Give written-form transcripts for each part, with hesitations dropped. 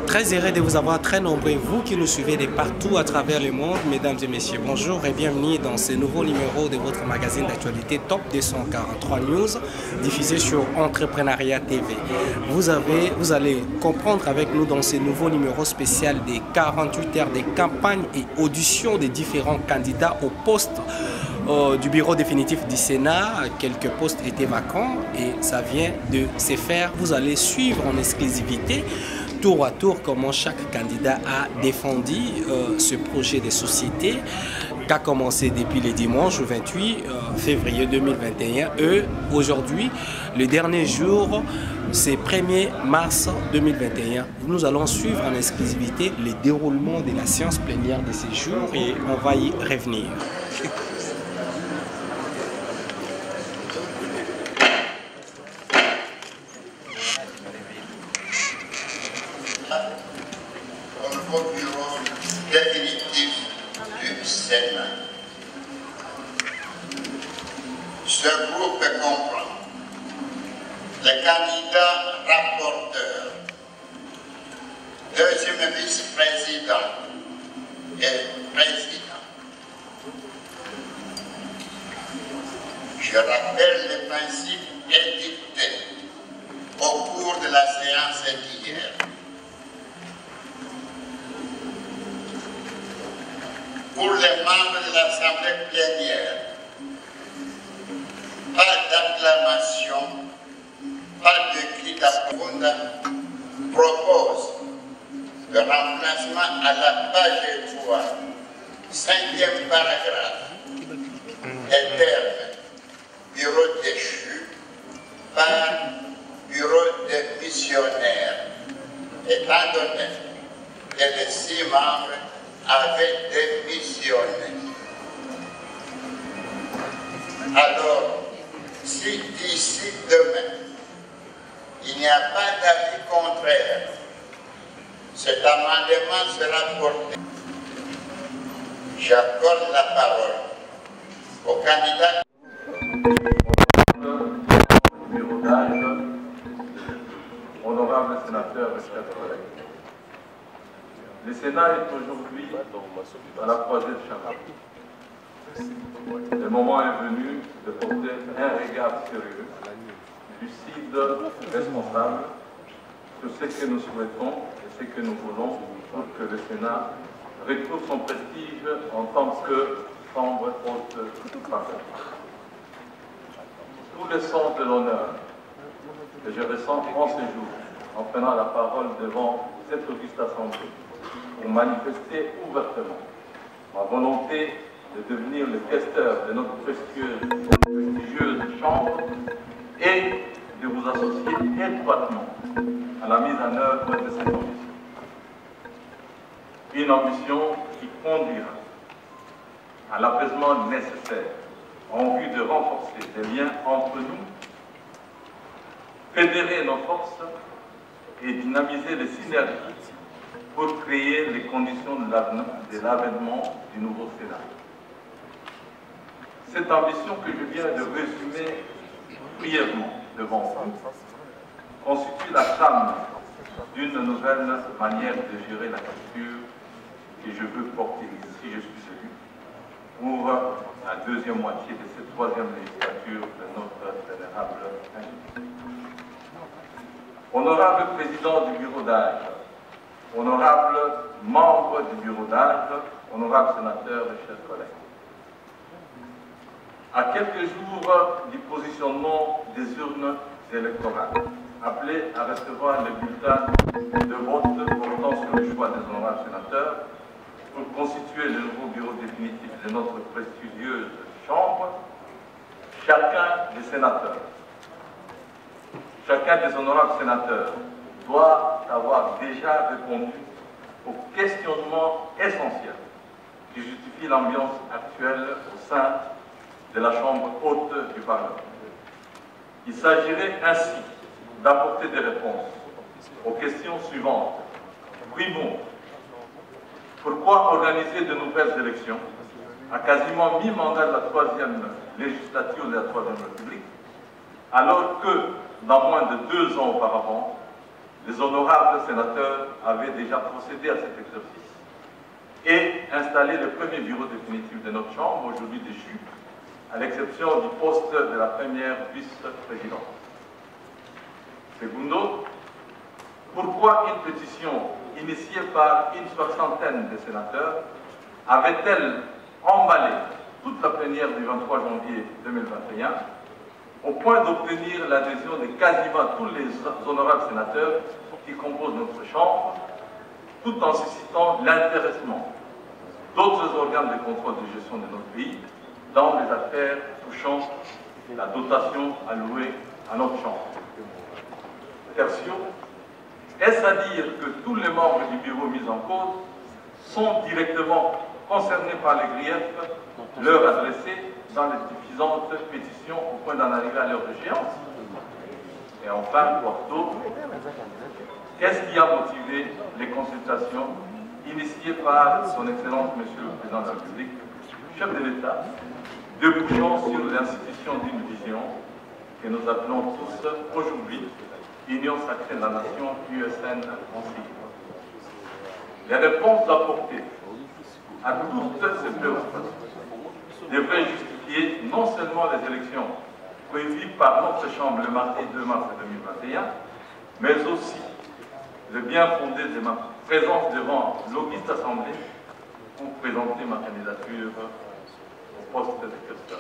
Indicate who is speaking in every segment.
Speaker 1: Très heureux de vous avoir très nombreux, vous qui nous suivez de partout à travers le monde. Mesdames et messieurs, bonjour et bienvenue dans ce nouveau numéro de votre magazine d'actualité Top 243 News, diffusé sur Entrepreneuriat TV. Vous allez comprendre avec nous dans ce nouveau numéro spécial des 48 heures de campagne et audition des différents candidats au poste du bureau définitif du Sénat. Quelques postes étaient vacants et ça vient de se faire. Vous allez suivre en exclusivité tour à tour comment chaque candidat a défendu ce projet de société qui a commencé depuis le dimanche 28 février 2021 et aujourd'hui, le dernier jour, c'est 1er mars 2021. Nous allons suivre en exclusivité le déroulement de la séance plénière de ces jours et on va y revenir.
Speaker 2: Au bureau définitif du Sénat. Ce groupe comprend les candidats rapporteurs, deuxième vice-président et président. Je rappelle les principes édictés au cours de la séance d'hier. Pour les membres de l'Assemblée plénière, pas d'acclamation, pas de cri d'approuvement, propose le remplacement à la page 3, 5e paragraphe, des termes bureau déchu par bureau de missionnaire, étant donné que les 6 membres avaient démissionné. Alors, si d'ici demain, il n'y a pas d'avis contraire, cet amendement sera porté. J'accorde la parole au candidat.
Speaker 3: Bureau d'âge, honorable sénateur et chers collègues. Le Sénat est aujourd'hui à la croisée de chemin. Le moment est venu de porter un regard sérieux, lucide, responsable sur ce que nous souhaitons et ce que nous voulons pour que le Sénat retrouve son prestige en tant que chambre haute parlementaire. Tout le sens de l'honneur que je ressens en ce jour en prenant la parole devant cette auguste assemblée, pour manifester ouvertement ma volonté de devenir le questeur de notre prestigieuse chambre et de vous associer étroitement à la mise en œuvre de cette ambition. Une ambition qui conduira à l'apaisement nécessaire en vue de renforcer les liens entre nous, fédérer nos forces et dynamiser les synergies pour créer les conditions de l'avènement du nouveau Sénat. Cette ambition que je viens de résumer brièvement devant vous constitue la trame d'une nouvelle manière de gérer la culture que je veux porter si je suis élu pour la deuxième moitié de cette 3e législature de notre vénérable invité. Honorable président du bureau d'âge, honorables membres du bureau d'âge, honorables sénateurs et chers collègues. À quelques jours du positionnement des urnes électorales, appelées à recevoir les bulletins de vote portant sur le choix des honorables sénateurs pour constituer le nouveau bureau définitif de notre prestigieuse chambre, chacun des sénateurs, chacun des honorables sénateurs doit avoir déjà répondu aux questionnements essentiels qui justifient l'ambiance actuelle au sein de la Chambre haute du Parlement. Il s'agirait ainsi d'apporter des réponses aux questions suivantes. Primo, pourquoi organiser de nouvelles élections à quasiment mi-mandat de la 3e législature de la 3e République, alors que, dans moins de 2 ans auparavant, les honorables sénateurs avaient déjà procédé à cet exercice et installé le premier bureau définitif de notre Chambre, aujourd'hui déchu, à l'exception du poste de la première vice-présidente. Secondo, pourquoi une pétition initiée par une soixantaine de sénateurs avait-elle emballé toute la plénière du 23 janvier 2021 au point d'obtenir l'adhésion de quasiment tous les honorables sénateurs qui composent notre Chambre, tout en suscitant l'intéressement d'autres organes de contrôle de gestion de notre pays dans les affaires touchant la dotation allouée à notre Chambre. Tertio, est-ce à dire que tous les membres du bureau mis en cause sont directement concernés par les griefs leur adressés dans les suffisantes pétitions au point d'en arriver à leur échéance? Et enfin, quarto, qu'est-ce qui a motivé les consultations initiées par son Excellence Monsieur le Président de la République, chef de l'État, débouchant sur l'institution d'une vision que nous appelons tous aujourd'hui Union sacrée de la Nation, USN en sigle. Les réponses apportées à toutes ces préoccupations devraient justifier non seulement les élections prévues par notre Chambre le mardi 2 mars 2021, mais aussi le bien fondé de ma présence devant l'auguste Assemblée pour présenter ma candidature au poste de questeur.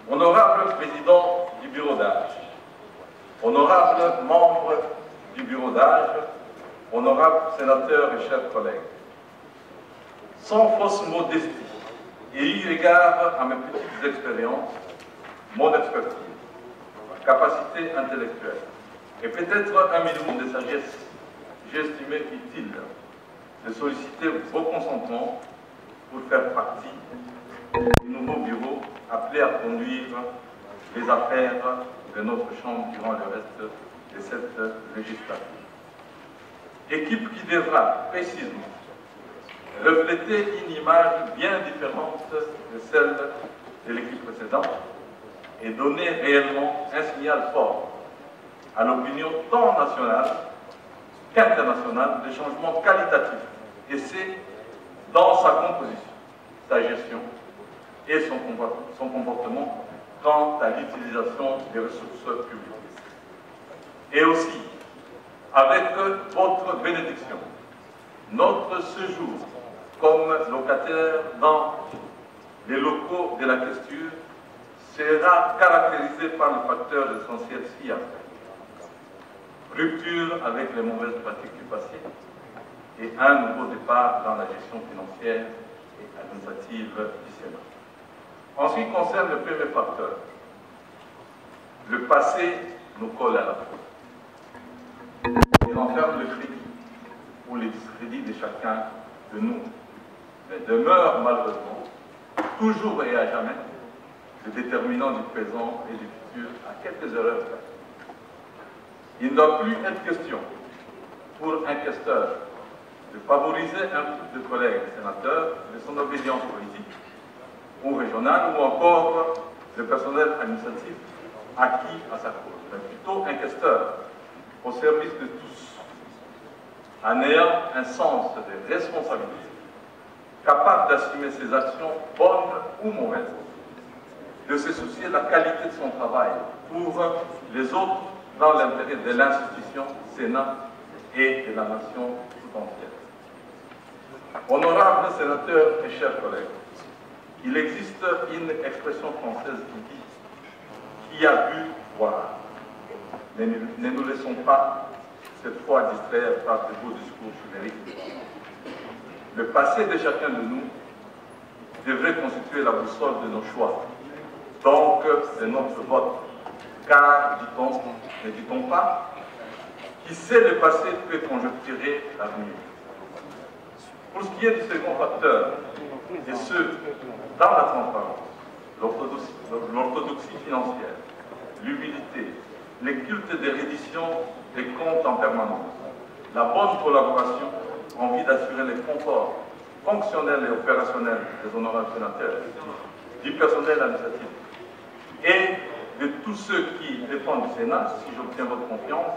Speaker 3: Honorable Président du Bureau d'âge, honorables membres du Bureau d'âge, honorables sénateurs et chers collègues, sans fausse modestie et eu égard à mes petites expériences, mon expertise, capacité intellectuelle et peut-être un minimum de sagesse, j'ai estimé utile de solliciter vos consentements pour faire partie du nouveau bureau appelé à conduire les affaires de notre Chambre durant le reste de cette législature. Équipe qui devra précisément refléter une image bien différente de celle de l'équipe précédente et donner réellement un signal fort à l'opinion tant nationale qu'internationale de changements qualitatifs, et c'est dans sa composition, sa gestion et son comportement quant à l'utilisation des ressources publiques. Et aussi, avec votre bénédiction, notre séjour comme locataire dans les locaux de la questure sera caractérisé par le facteur essentiel ci-après. Rupture avec les mauvaises pratiques du passé et un nouveau départ dans la gestion financière et administrative du Sénat. En ce qui concerne le premier facteur, le passé nous colle à la peau. Il enferme le crédit ou les discrédits de chacun de nous, mais demeure malheureusement, toujours et à jamais, le déterminant du présent et du futur à quelques erreurs près. Il ne doit plus être question pour un questeur de favoriser un groupe de collègues sénateurs de son obédience politique ou régionale ou encore le personnel administratif acquis à sa cause, mais plutôt un questeur au service de tous, en ayant un sens de responsabilité, capable d'assumer ses actions bonnes ou mauvaises, de se soucier de la qualité de son travail pour les autres dans l'intérêt de l'institution Sénat et de la nation tout entière. Honorables sénateurs et chers collègues, il existe une expression française qui dit « qui a vu, voir ». Ne nous laissons pas cette fois distraire par de beaux discours chimériques. Le passé de chacun de nous devrait constituer la boussole de nos choix, donc de notre vote. Car, dit-on, ne dit-on pas, qui sait le passé peut conjecturer l'avenir. Pour ce qui est du second facteur, et ce, dans la transparence, l'orthodoxie financière, l'humilité, les cultes de reddition des comptes en permanence, la bonne collaboration en vue d'assurer le confort fonctionnel et opérationnel des honorables sénateurs, du personnel administratif et de tous ceux qui dépendent du Sénat, si j'obtiens votre confiance,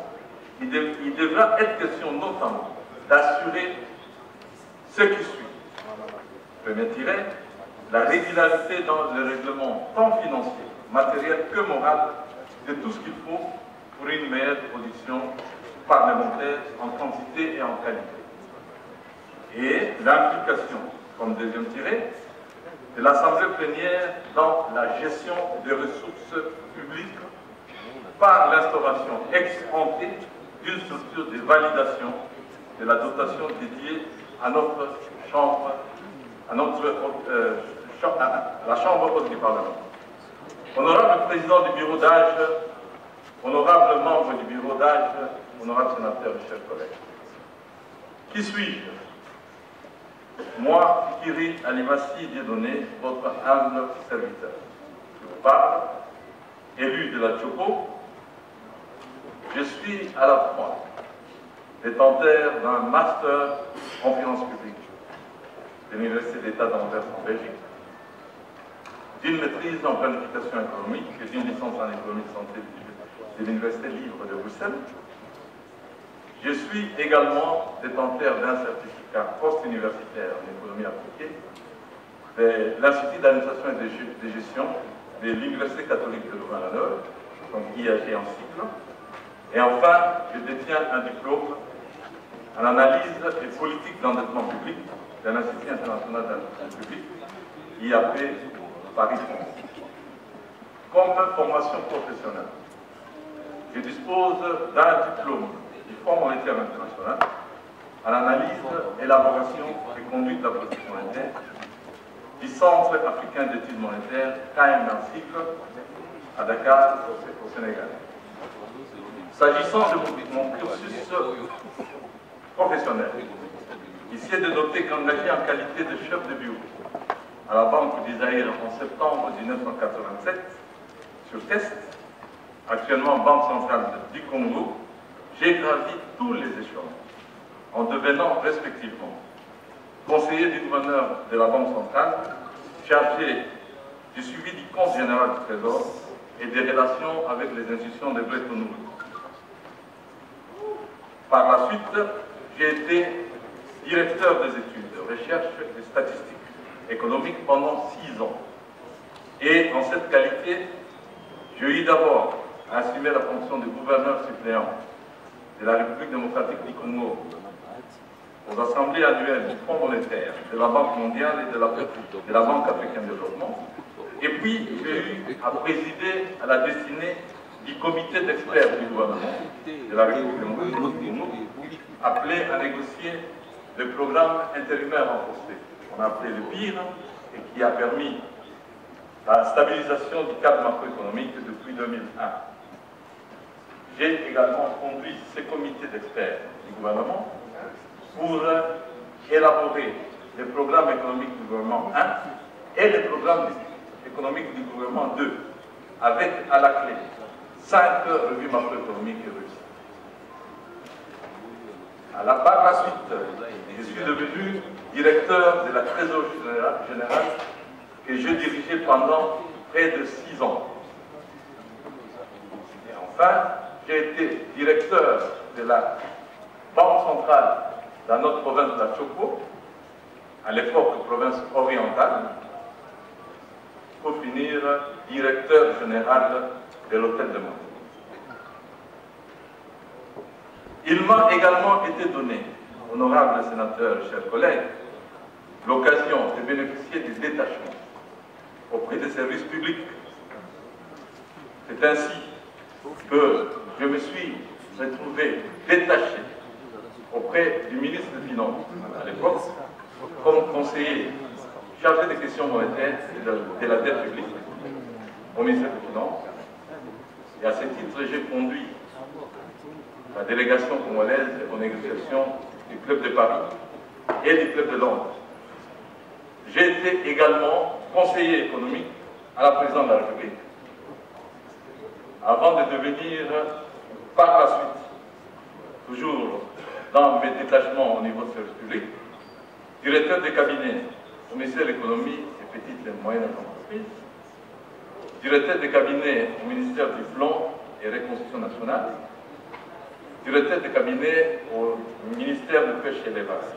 Speaker 3: il devra être question notamment d'assurer ce qui suit. Premier tiret, la régularité dans le règlement tant financier, matériel que moral de tout ce qu'il faut pour une meilleure production parlementaire en quantité et en qualité. Et l'implication, comme deuxième tiret, de l'Assemblée plénière dans la gestion des ressources publiques par l'instauration ex-ante d'une structure de validation de la dotation dédiée à notre chambre, à la chambre haute du Parlement. Honorable président du bureau d'âge, honorable membre du bureau d'âge, honorable sénateur, chers collègues. Qui suis-je? Moi, Fikiri Alimassi Dieudonné, votre humble serviteur. Je vous parle, élu de la Tchopo. Je suis à la fois détenteur d'un master en finances publiques de l'Université d'État d'Anvers en Belgique, d'une maîtrise en planification économique et d'une licence en économie de santé de l'Université libre de Bruxelles. Je suis également détenteur d'un certificat post-universitaire en économie appliquée de l'Institut d'administration et de gestion de l'Université catholique de Louvain-la-Neuve, donc IAG en cycle. Et enfin, je détiens un diplôme en analyse et politique d'endettement public de l'Institut international d'endettement public, IAP Paris-France. Comme formation professionnelle, je dispose d'un diplôme du Fonds monétaire international en analyse, élaboration et conduite de la politique monétaire du Centre africain d'études monétaires, KM en cycle, à Dakar, au Sénégal. S'agissant de mon cursus professionnel, ici est de noter qu'engagé en qualité de chef de bureau à la Banque du Zaïre en septembre 1987, sur test, actuellement Banque centrale du Congo, j'ai gravi tous les échelons en devenant respectivement conseiller du gouverneur de la Banque centrale, chargé du suivi du compte général du Trésor et des relations avec les institutions de Bretton Woods. Par la suite, j'ai été directeur des études de recherche et statistiques économiques pendant 6 ans. Et en cette qualité, j'ai eu d'abord à assumer la fonction de gouverneur suppléant de la République démocratique du Congo aux assemblées annuelles du Fonds monétaire, de la Banque mondiale et de la Banque africaine de développement. Et puis, j'ai eu à présider à la destinée du comité d'experts du gouvernement de la République démocratique du Congo, appelé à négocier le programme intérimaire renforcé, qu'on a appelé le PIR, et qui a permis la stabilisation du cadre macroéconomique depuis 2001. J'ai également conduit ces comités d'experts du gouvernement pour élaborer les programmes économiques du gouvernement 1 et les programmes économiques du gouvernement 2, avec à la clé 5 revues macroéconomiques réussies. Par la suite, je suis devenu directeur de la trésorerie générale que je dirigeais pendant près de 6 ans. Et enfin, j'ai été directeur de la Banque centrale dans notre province de la Tchopo, à l'époque province orientale, pour finir directeur général de l'hôtel de Montréal. Il m'a également été donné, honorable sénateur, chers collègues, l'occasion de bénéficier du détachement auprès des services publics. C'est ainsi que je me suis retrouvé détaché auprès du ministre des Finances à l'époque, comme conseiller chargé des questions monétaires et de la dette publique au ministère des Finances. Et à ce titre, j'ai conduit la délégation congolaise aux négociations du Club de Paris et du Club de Londres. J'ai été également conseiller économique à la présidente de la République, avant de devenir, par la suite, toujours dans mes détachements au niveau de service public, directeur de cabinet au ministère de l'économie et petites et moyennes entreprises, directeur de cabinet au ministère du Plan et Reconstruction nationale, directeur de cabinet au ministère de Pêche et l'Élevage,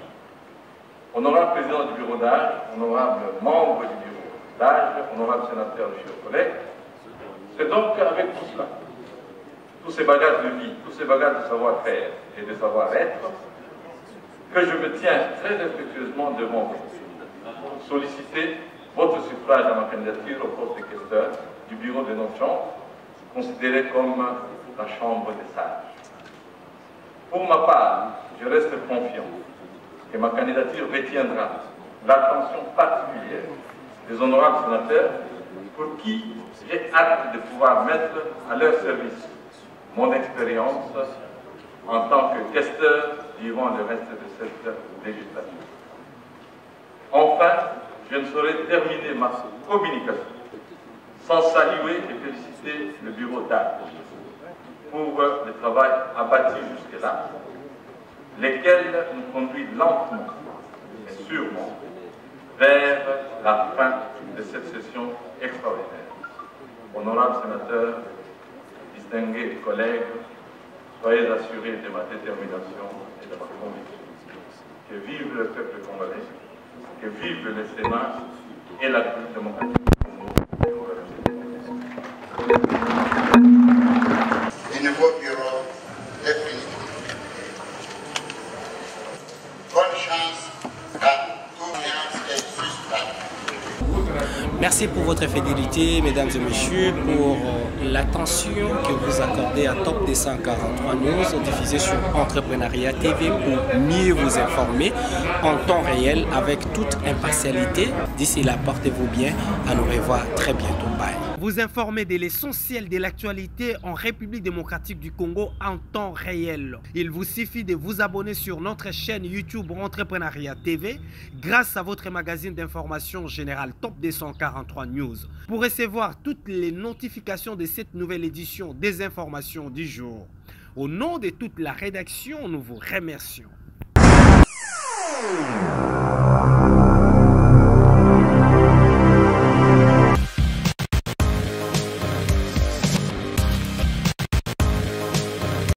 Speaker 3: honorable président du bureau d'âge, honorable membre du bureau d'âge, honorable sénateur, chers collègues, c'est donc avec tout cela, tous ces bagages de vie, tous ces bagages de savoir-faire et de savoir-être, que je me tiens très respectueusement devant vous, pour solliciter votre suffrage à ma candidature au poste de questeur du bureau de notre chambre, considéré comme la chambre des sages. Pour ma part, je reste confiant que ma candidature retiendra l'attention particulière des honorables sénateurs pour qui j'ai hâte de pouvoir mettre à leur service mon expérience en tant que questeur durant le reste de cette législature. Enfin, je ne saurais terminer ma communication sans saluer et féliciter le bureau d'âge pour le travail abattu jusque-là, lesquels nous conduit lentement et sûrement vers la fin de cette session extraordinaire. Honorables sénateurs, distingués collègues, soyez assurés de ma détermination et de ma conviction. Que vive le peuple congolais, que vive le Sénat et la démocratie.
Speaker 2: Du nouveau bureau définitif. Bonne chance à toute séance et juste.
Speaker 1: Merci pour votre fidélité, mesdames et messieurs, pour l'attention que vous accordez à Top 243 News, diffusé sur Entrepreneuriat TV pour mieux vous informer en temps réel avec toute impartialité. D'ici là, portez-vous bien. À nous revoir très bientôt. Bye. Vous informer de l'essentiel de l'actualité en République démocratique du Congo en temps réel. Il vous suffit de vous abonner sur notre chaîne YouTube Entrepreneuriat TV grâce à votre magazine d'information générale Top 243 News pour recevoir toutes les notifications de cette nouvelle édition des informations du jour. Au nom de toute la rédaction, nous vous remercions.